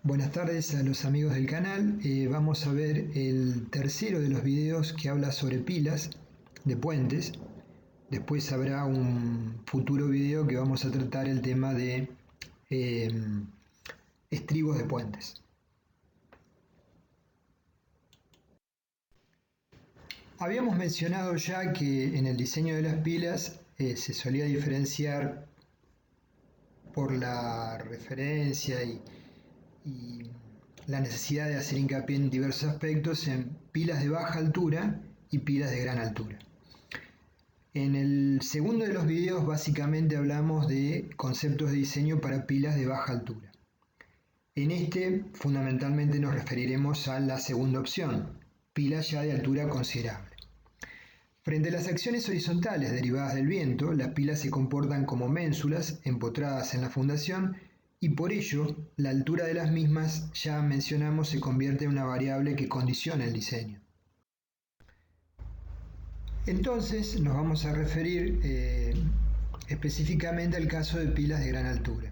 Buenas tardes a los amigos del canal. Vamos a ver el tercero de los videos que habla sobre pilas de puentes. Después habrá un futuro video que vamos a tratar el tema de estribos de puentes. Habíamos mencionado ya que en el diseño de las pilas se solía diferenciar por la referencia y la necesidad de hacer hincapié en diversos aspectos en pilas de baja altura y pilas de gran altura. En el segundo de los videos básicamente hablamos de conceptos de diseño para pilas de baja altura. En este fundamentalmente nos referiremos a la segunda opción, pilas ya de altura considerable. Frente a las acciones horizontales derivadas del viento, las pilas se comportan como ménsulas empotradas en la fundación y por ello la altura de las mismas, ya mencionamos, se convierte en una variable que condiciona el diseño. Entonces nos vamos a referir específicamente al caso de pilas de gran altura.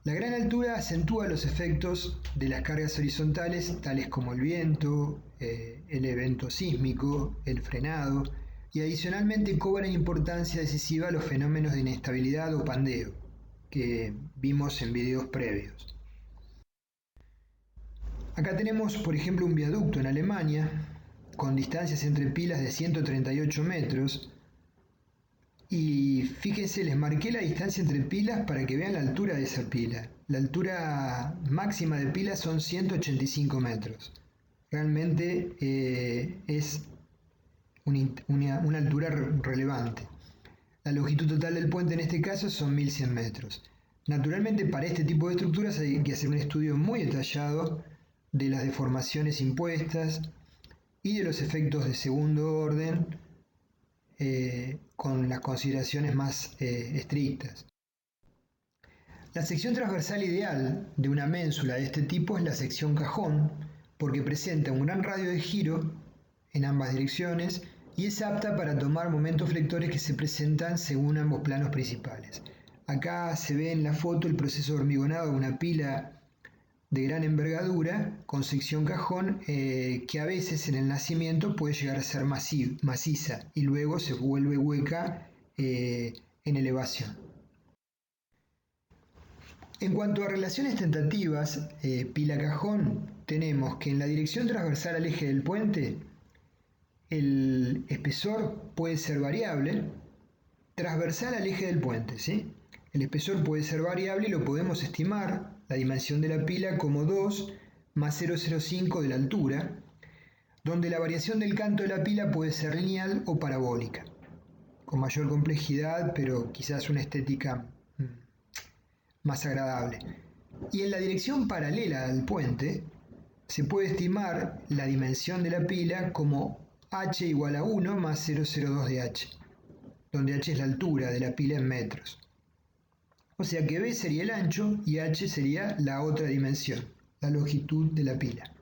La gran altura acentúa los efectos de las cargas horizontales, tales como el viento, el evento sísmico, el frenado, y adicionalmente cobran importancia decisiva los fenómenos de inestabilidad o pandeo, que vimos en videos previos. Acá tenemos, por ejemplo, un viaducto en Alemania, con distancias entre pilas de 138 metros, y fíjense, les marqué la distancia entre pilas para que vean la altura de esa pila. La altura máxima de pila son 185 metros. Realmente es una altura relevante. La longitud total del puente en este caso son 1100 metros. Naturalmente, para este tipo de estructuras hay que hacer un estudio muy detallado de las deformaciones impuestas y de los efectos de segundo orden con las consideraciones más estrictas. La sección transversal ideal de una ménsula de este tipo es la sección cajón, porque presenta un gran radio de giro en ambas direcciones y es apta para tomar momentos flectores que se presentan según ambos planos principales. Acá se ve en la foto el proceso de hormigonado de una pila de gran envergadura con sección cajón que a veces en el nacimiento puede llegar a ser maciza y luego se vuelve hueca en elevación. En cuanto a relaciones tentativas, pila-cajón, tenemos que en la dirección transversal al eje del puente el espesor puede ser variable, transversal al eje del puente, ¿sí? El espesor puede ser variable y lo podemos estimar, la dimensión de la pila, como 2 más 0,05 de la altura, donde la variación del canto de la pila puede ser lineal o parabólica, con mayor complejidad, pero quizás una estética más agradable. Y en la dirección paralela al puente, se puede estimar la dimensión de la pila como h igual a 1 más 0,02 de h, donde h es la altura de la pila en metros. O sea que b sería el ancho y h sería la otra dimensión, la longitud de la pila.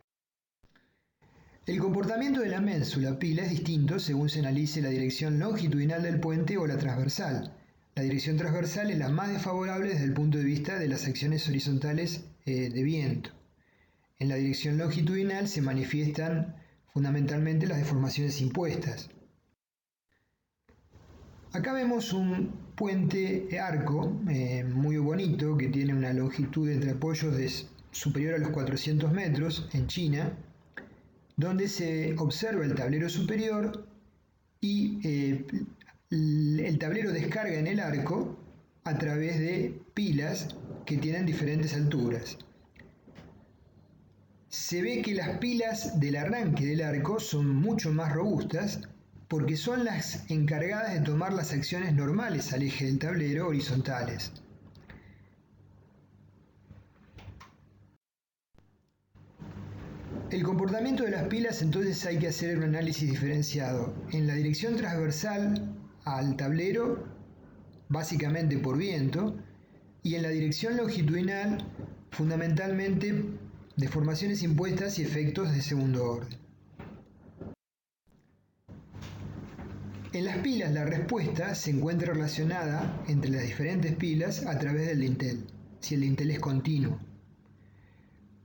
El comportamiento de la ménsula pila es distinto según se analice la dirección longitudinal del puente o la transversal. La dirección transversal es la más desfavorable desde el punto de vista de las acciones horizontales de viento. En la dirección longitudinal se manifiestan fundamentalmente las deformaciones impuestas. Acá vemos un puente arco muy bonito que tiene una longitud entre apoyos superior a los 400 metros en China, donde se observa el tablero superior y el tablero descarga en el arco a través de pilas que tienen diferentes alturas. Se ve que las pilas del arranque del arco son mucho más robustas porque son las encargadas de tomar las acciones normales al eje del tablero horizontales. El comportamiento de las pilas, entonces hay que hacer un análisis diferenciado. En la dirección transversal al tablero, básicamente por viento, y en la dirección longitudinal, fundamentalmente deformaciones impuestas y efectos de segundo orden. En las pilas la respuesta se encuentra relacionada entre las diferentes pilas a través del dintel, si el dintel es continuo.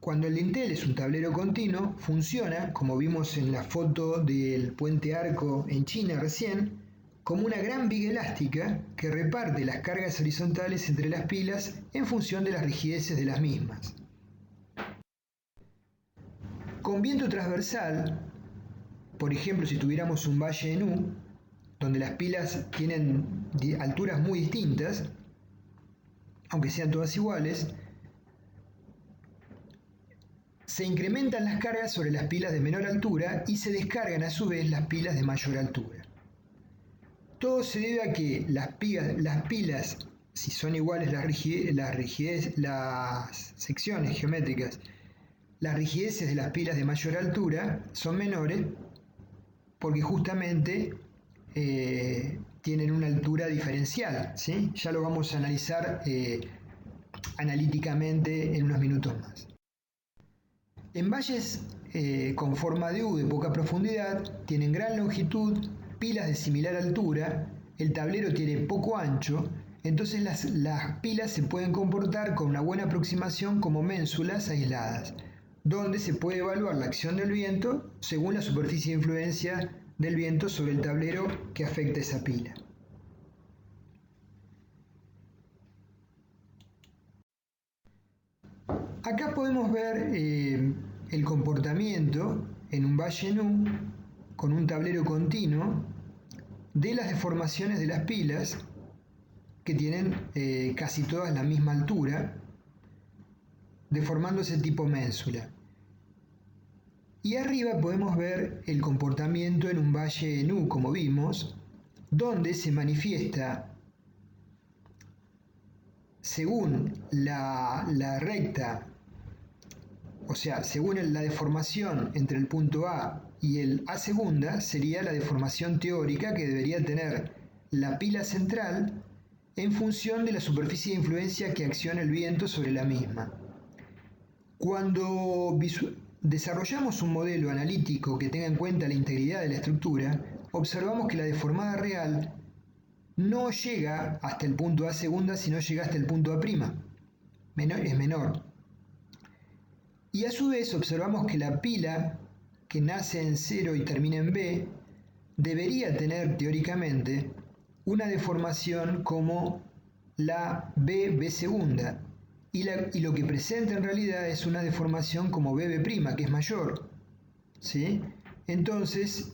Cuando el dintel es un tablero continuo, funciona, como vimos en la foto del puente Arco en China recién, como una gran viga elástica que reparte las cargas horizontales entre las pilas en función de las rigideces de las mismas. Con viento transversal, por ejemplo, si tuviéramos un valle en U, donde las pilas tienen alturas muy distintas, aunque sean todas iguales, se incrementan las cargas sobre las pilas de menor altura y se descargan a su vez las pilas de mayor altura. Todo se debe a que las pilas, si son iguales las secciones geométricas, las rigideces de las pilas de mayor altura son menores porque justamente tienen una altura diferencial, ¿sí? Ya lo vamos a analizar analíticamente en unos minutos más. En valles con forma de U de poca profundidad, tienen gran longitud, pilas de similar altura, el tablero tiene poco ancho, entonces las pilas se pueden comportar con una buena aproximación como ménsulas aisladas, donde se puede evaluar la acción del viento según la superficie de influencia del viento sobre el tablero que afecta esa pila. Acá podemos ver el comportamiento en un valle en U con un tablero continuo de las deformaciones de las pilas que tienen casi todas la misma altura, deformándose tipo ménsula. Y arriba podemos ver el comportamiento en un valle en U, como vimos, donde se manifiesta según la recta, o sea, según la deformación entre el punto A y el A segunda, sería la deformación teórica que debería tener la pila central en función de la superficie de influencia que acciona el viento sobre la misma. Cuando desarrollamos un modelo analítico que tenga en cuenta la integridad de la estructura, observamos que la deformada real no llega hasta el punto A segunda, sino llega hasta el punto A', es menor. Y a su vez observamos que la pila que nace en 0 y termina en B debería tener teóricamente una deformación como la B segunda, y lo que presenta en realidad es una deformación como BB', que es mayor, ¿sí? Entonces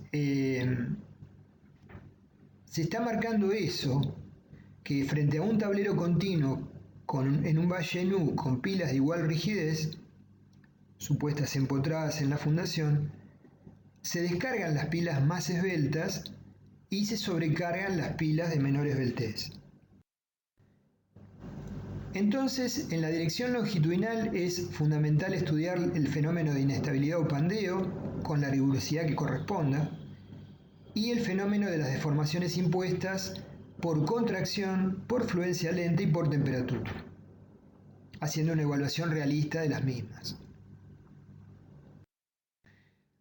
se está marcando eso, que frente a un tablero continuo en un valle en U con pilas de igual rigidez, supuestas empotradas en la fundación, se descargan las pilas más esbeltas y se sobrecargan las pilas de menor esbeltez. Entonces, en la dirección longitudinal es fundamental estudiar el fenómeno de inestabilidad o pandeo con la rigurosidad que corresponda, y el fenómeno de las deformaciones impuestas por contracción, por fluencia lenta y por temperatura, haciendo una evaluación realista de las mismas.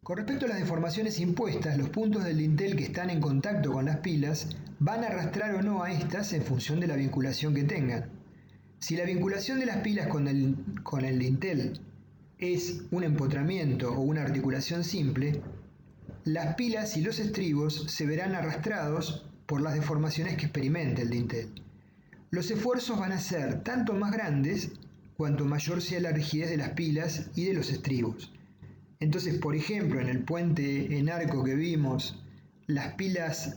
Con respecto a las deformaciones impuestas, los puntos del dintel que están en contacto con las pilas van a arrastrar o no a estas en función de la vinculación que tengan. Si la vinculación de las pilas con el dintel es un empotramiento o una articulación simple, las pilas y los estribos se verán arrastrados por las deformaciones que experimente el dintel. Los esfuerzos van a ser tanto más grandes cuanto mayor sea la rigidez de las pilas y de los estribos. Entonces, por ejemplo, en el puente en Arco que vimos, las pilas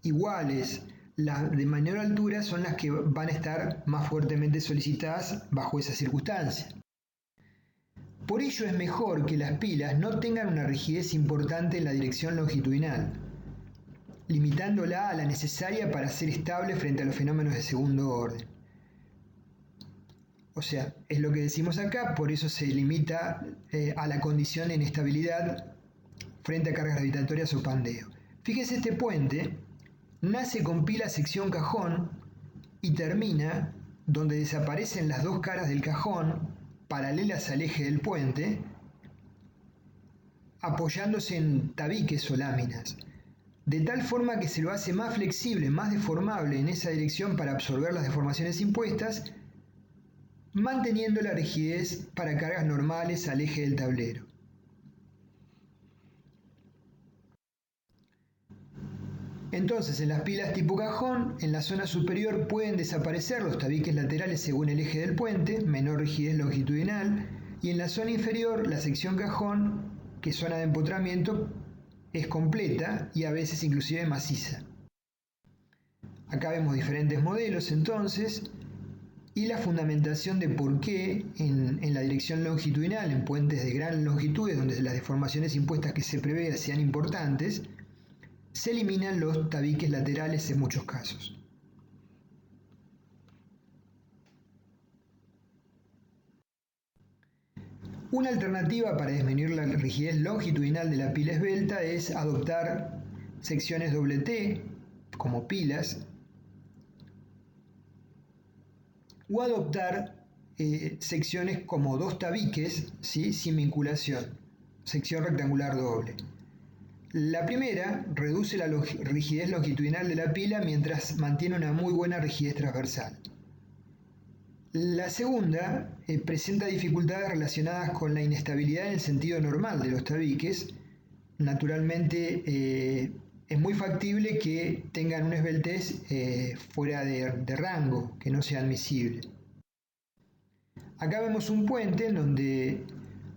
iguales, las de menor altura, son las que van a estar más fuertemente solicitadas bajo esa circunstancia. Por ello es mejor que las pilas no tengan una rigidez importante en la dirección longitudinal, limitándola a la necesaria para ser estable frente a los fenómenos de segundo orden. O sea, es lo que decimos acá, por eso se limita a la condición de inestabilidad frente a cargas gravitatorias o pandeo. Fíjese, este puente nace con pila sección cajón y termina donde desaparecen las dos caras del cajón paralelas al eje del puente, apoyándose en tabiques o láminas, de tal forma que se lo hace más flexible, más deformable en esa dirección para absorber las deformaciones impuestas, manteniendo la rigidez para cargas normales al eje del tablero. Entonces, en las pilas tipo cajón, en la zona superior pueden desaparecer los tabiques laterales según el eje del puente, menor rigidez longitudinal, y en la zona inferior, la sección cajón, que es zona de empotramiento, es completa y a veces inclusive maciza. Acá vemos diferentes modelos entonces, y la fundamentación de por qué en la dirección longitudinal, en puentes de gran longitud, donde las deformaciones impuestas que se prevé sean importantes, se eliminan los tabiques laterales en muchos casos. Una alternativa para disminuir la rigidez longitudinal de la pila esbelta es adoptar secciones doble T, como pilas, o adoptar secciones como dos tabiques, ¿sí?, sin vinculación, sección rectangular doble. La primera reduce la rigidez longitudinal de la pila mientras mantiene una muy buena rigidez transversal. La segunda presenta dificultades relacionadas con la inestabilidad en el sentido normal de los tabiques. Naturalmente es muy factible que tengan una esbeltez fuera de rango, que no sea admisible. Acá vemos un puente en donde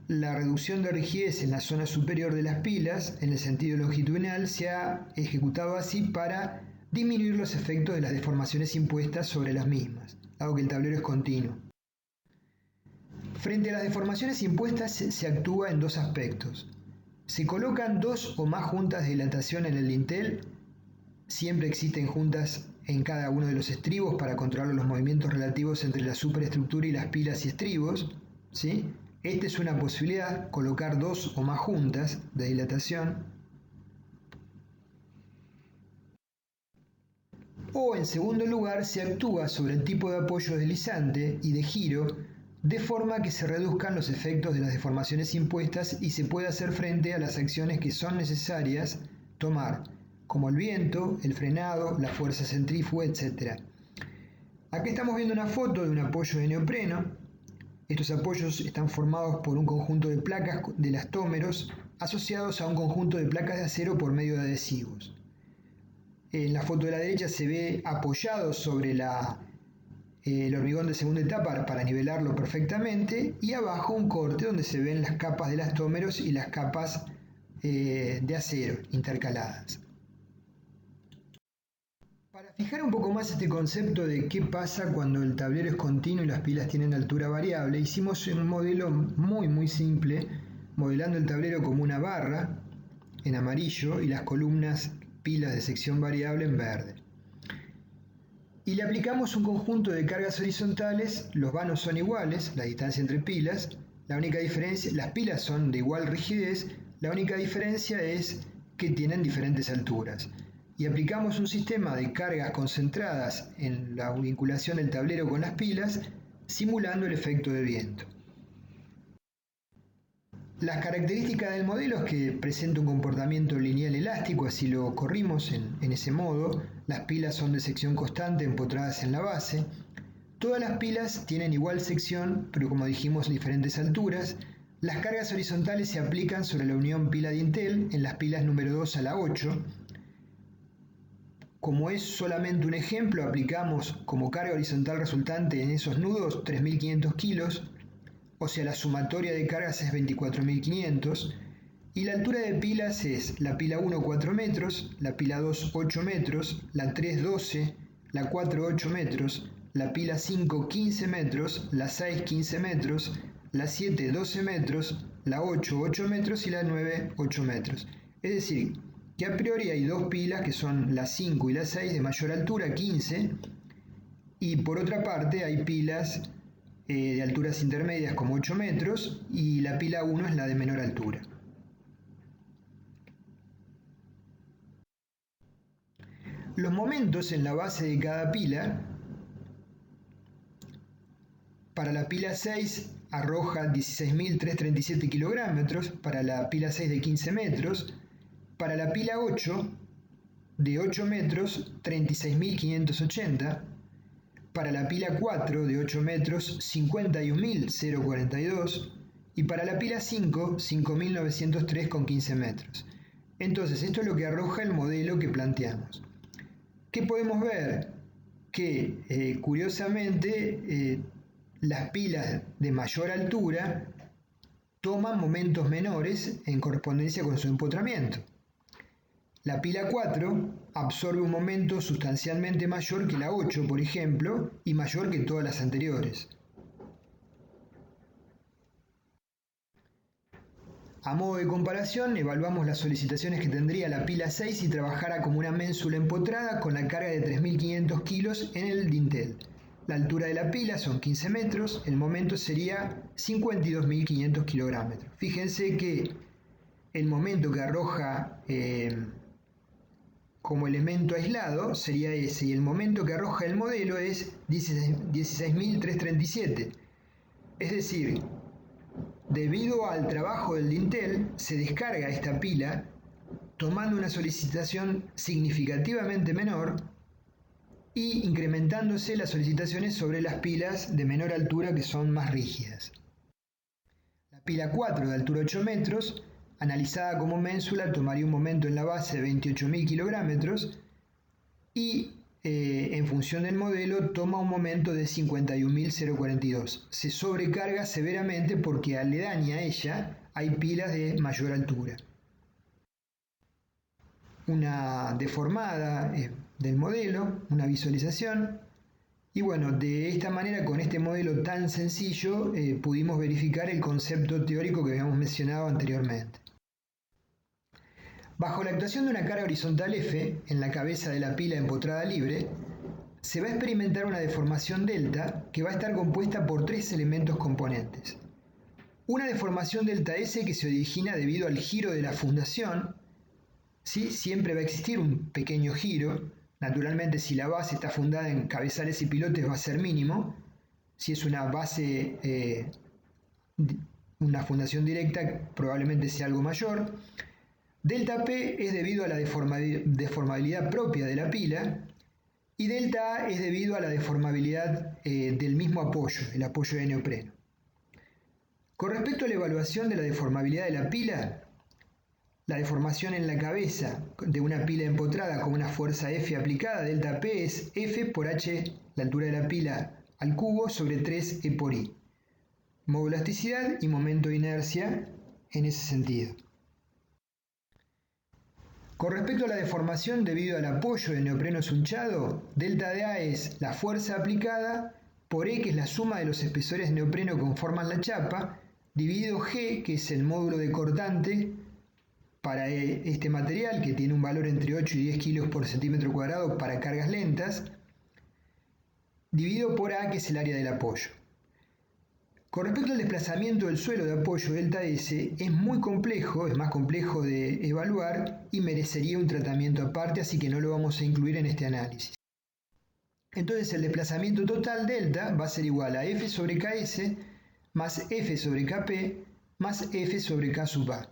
la reducción de rigidez en la zona superior de las pilas, en el sentido longitudinal, se ha ejecutado así para disminuir los efectos de las deformaciones impuestas sobre las mismas, dado que el tablero es continuo. Frente a las deformaciones impuestas se actúa en dos aspectos. Se colocan dos o más juntas de dilatación en el dintel, siempre existen juntas en cada uno de los estribos para controlar los movimientos relativos entre la superestructura y las pilas y estribos, ¿sí? Esta es una posibilidad, colocar dos o más juntas de dilatación. O en segundo lugar, se actúa sobre el tipo de apoyo deslizante y de giro de forma que se reduzcan los efectos de las deformaciones impuestas y se pueda hacer frente a las acciones que son necesarias tomar, como el viento, el frenado, la fuerza centrífuga, etc. Aquí estamos viendo una foto de un apoyo de neopreno. Estos apoyos están formados por un conjunto de placas de elastómeros asociados a un conjunto de placas de acero por medio de adhesivos. En la foto de la derecha se ve apoyado sobre el hormigón de segunda etapa para nivelarlo perfectamente, y abajo un corte donde se ven las capas de elastómeros y las capas de acero intercaladas. Para fijar un poco más este concepto de qué pasa cuando el tablero es continuo y las pilas tienen altura variable, hicimos un modelo muy simple, modelando el tablero como una barra en amarillo y las columnas pilas de sección variable en verde. Y le aplicamos un conjunto de cargas horizontales, los vanos son iguales, la distancia entre pilas, la única diferencia, las pilas son de igual rigidez, la única diferencia es que tienen diferentes alturas. Y aplicamos un sistema de cargas concentradas en la vinculación del tablero con las pilas, simulando el efecto de viento. Las características del modelo es que presenta un comportamiento lineal elástico, así lo corrimos en ese modo. Las pilas son de sección constante empotradas en la base. Todas las pilas tienen igual sección, pero como dijimos, diferentes alturas. Las cargas horizontales se aplican sobre la unión pila-dintel en las pilas número 2 a la 8. Como es solamente un ejemplo, aplicamos como carga horizontal resultante en esos nudos 3.500 kilos, o sea, la sumatoria de cargas es 24.500, y la altura de pilas es la pila 1 4 metros, la pila 2 8 metros, la 3 12, la 4 8 metros, la pila 5 15 metros, la 6 15 metros, la 7 12 metros, la 8 8 metros y la 9 8 metros. Es decir, que a priori hay dos pilas que son la 5 y la 6 de mayor altura, 15, y por otra parte hay pilas de alturas intermedias como 8 metros y la pila 1 es la de menor altura. Los momentos en la base de cada pila, para la pila 6 arroja 16.337 kilogramos, para la pila 6 de 15 metros, para la pila 8 de 8 metros 36.580, para la pila 4 de 8 metros 51.042 y para la pila 5 5.903,15 metros. Entonces esto es lo que arroja el modelo que planteamos. ¿Qué podemos ver? Que curiosamente las pilas de mayor altura toman momentos menores en correspondencia con su empotramiento. La pila 4 absorbe un momento sustancialmente mayor que la 8, por ejemplo, y mayor que todas las anteriores. A modo de comparación, evaluamos las solicitaciones que tendría la pila 6 si trabajara como una ménsula empotrada con la carga de 3.500 kilos en el dintel. La altura de la pila son 15 metros, el momento sería 52.500 kilogramos. Fíjense que el momento que arroja como elemento aislado sería ese, y el momento que arroja el modelo es 16.337. Es decir, debido al trabajo del dintel, se descarga esta pila tomando una solicitación significativamente menor y incrementándose las solicitaciones sobre las pilas de menor altura que son más rígidas. La pila 4 de altura 8 metros, analizada como ménsula, tomaría un momento en la base de 28.000 kilogramos y en función del modelo toma un momento de 51.042. Se sobrecarga severamente porque aledaña a ella hay pilas de mayor altura. Una deformada del modelo, una visualización, y bueno, de esta manera, con este modelo tan sencillo, pudimos verificar el concepto teórico que habíamos mencionado anteriormente. Bajo la actuación de una carga horizontal F en la cabeza de la pila empotrada libre, se va a experimentar una deformación delta que va a estar compuesta por tres elementos componentes. Una deformación delta S que se origina debido al giro de la fundación. ¿Sí? Siempre va a existir un pequeño giro. Naturalmente, si la base está fundada en cabezales y pilotes va a ser mínimo. Si es una base, una fundación directa, probablemente sea algo mayor. Delta P es debido a la deformabilidad propia de la pila y delta A es debido a la deformabilidad del mismo apoyo, el apoyo de neopreno. Con respecto a la evaluación de la deformabilidad de la pila, la deformación en la cabeza de una pila empotrada con una fuerza F aplicada, delta P, es F por H, la altura de la pila al cubo, sobre 3 E por I. Módulo de elasticidad y momento de inercia en ese sentido. Con respecto a la deformación debido al apoyo del neopreno sunchado, delta de A es la fuerza aplicada por E, que es la suma de los espesores de neopreno que conforman la chapa, dividido G, que es el módulo de cortante para este material, que tiene un valor entre 8 y 10 kilos por centímetro cuadrado para cargas lentas, dividido por A, que es el área del apoyo. Con respecto al desplazamiento del suelo de apoyo delta S, es muy complejo, es más complejo de evaluar y merecería un tratamiento aparte, así que no lo vamos a incluir en este análisis. Entonces el desplazamiento total delta va a ser igual a F sobre KS más F sobre KP más F sobre K sub A,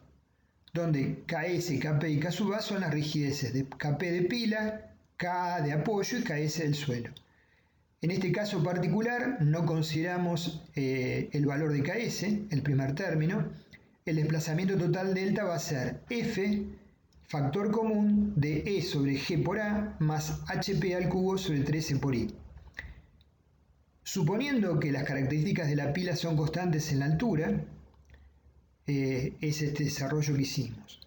donde KS, KP y K sub A son las rigideces de KP de pila, KA de apoyo y KS del suelo. En este caso particular no consideramos el valor de KS, el primer término. El desplazamiento total delta va a ser F, factor común de E sobre G por A, más HP al cubo sobre 3E por I. Suponiendo que las características de la pila son constantes en la altura, es este desarrollo que hicimos.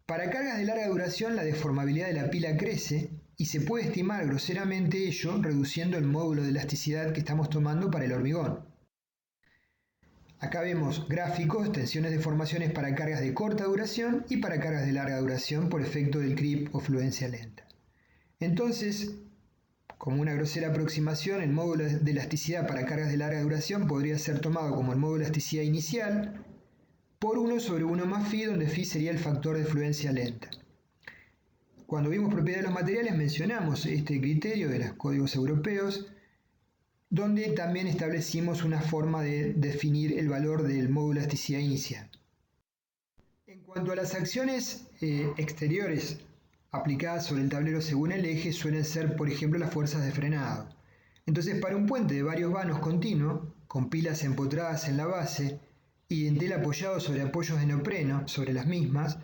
Para cargas de larga duración, la deformabilidad de la pila crece y se puede estimar groseramente ello reduciendo el módulo de elasticidad que estamos tomando para el hormigón. Acá vemos gráficos, tensiones de deformaciones para cargas de corta duración y para cargas de larga duración por efecto del creep o fluencia lenta. Entonces, como una grosera aproximación, el módulo de elasticidad para cargas de larga duración podría ser tomado como el módulo de elasticidad inicial por 1 sobre 1 más phi, donde phi sería el factor de fluencia lenta. Cuando vimos propiedades de los materiales mencionamos este criterio de los códigos europeos, donde también establecimos una forma de definir el valor del módulo de elasticidad inicial. En cuanto a las acciones exteriores aplicadas sobre el tablero según el eje, suelen ser, por ejemplo, las fuerzas de frenado. Entonces, para un puente de varios vanos continuo, con pilas empotradas en la base y dintel apoyado sobre apoyos de neopreno sobre las mismas,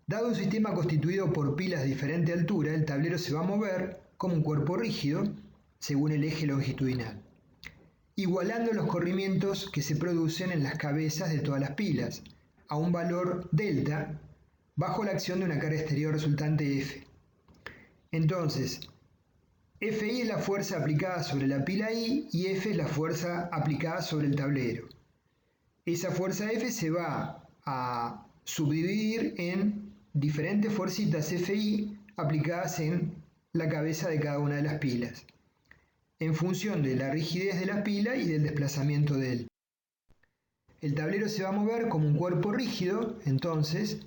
dado un sistema constituido por pilas de diferente altura, el tablero se va a mover como un cuerpo rígido según el eje longitudinal, igualando los corrimientos que se producen en las cabezas de todas las pilas, a un valor delta, bajo la acción de una carga exterior resultante F. Entonces, Fi es la fuerza aplicada sobre la pila I y F es la fuerza aplicada sobre el tablero. Esa fuerza F se va a subdividir en diferentes fuercitas Fi aplicadas en la cabeza de cada una de las pilas, en función de la rigidez de la pila y del desplazamiento de él. El tablero se va a mover como un cuerpo rígido, entonces,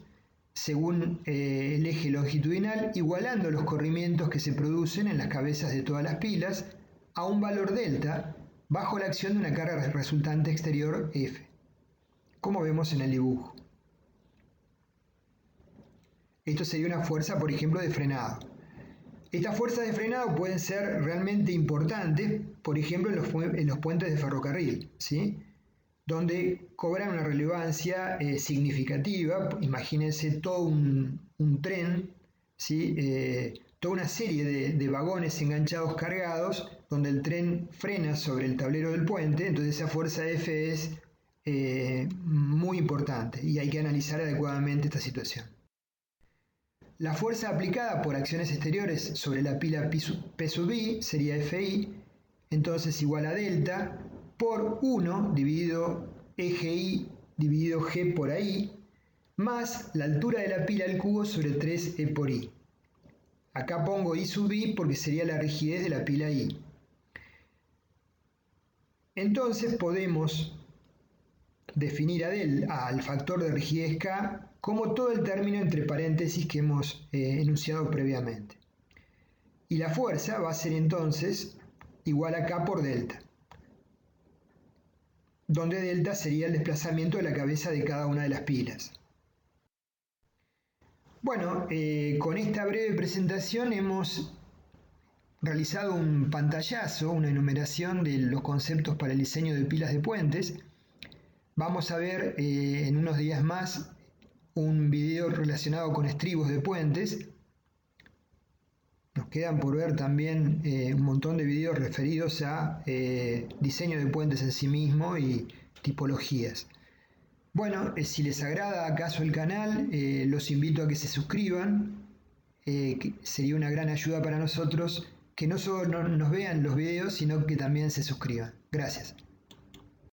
según el eje longitudinal, igualando los corrimientos que se producen en las cabezas de todas las pilas a un valor delta bajo la acción de una carga resultante exterior F, como vemos en el dibujo. Esto sería una fuerza, por ejemplo, de frenado. Estas fuerzas de frenado pueden ser realmente importantes, por ejemplo, en los puentes de ferrocarril, ¿sí?, donde cobran una relevancia significativa. Imagínense todo un tren, ¿sí?, toda una serie de vagones enganchados cargados, donde el tren frena sobre el tablero del puente. Entonces esa fuerza F es muy importante y hay que analizar adecuadamente esta situación. La fuerza aplicada por acciones exteriores sobre la pila P sub I sería Fi, entonces igual a delta por 1 dividido eje I dividido G por I, más la altura de la pila al cubo sobre 3E por I. Acá pongo I sub I porque sería la rigidez de la pila I. Entonces podemos definir al factor de rigidez K como todo el término entre paréntesis que hemos enunciado previamente. Y la fuerza va a ser entonces igual a K por delta, donde delta sería el desplazamiento de la cabeza de cada una de las pilas. Bueno, con esta breve presentación hemos realizado un pantallazo, una enumeración de los conceptos para el diseño de pilas de puentes. Vamos a ver en unos días más un video relacionado con estribos de puentes. Nos quedan por ver también un montón de videos referidos a diseño de puentes en sí mismo y tipologías. Bueno, si les agrada acaso el canal, los invito a que se suscriban. Que sería una gran ayuda para nosotros que no solo nos vean los videos, sino que también se suscriban. Gracias.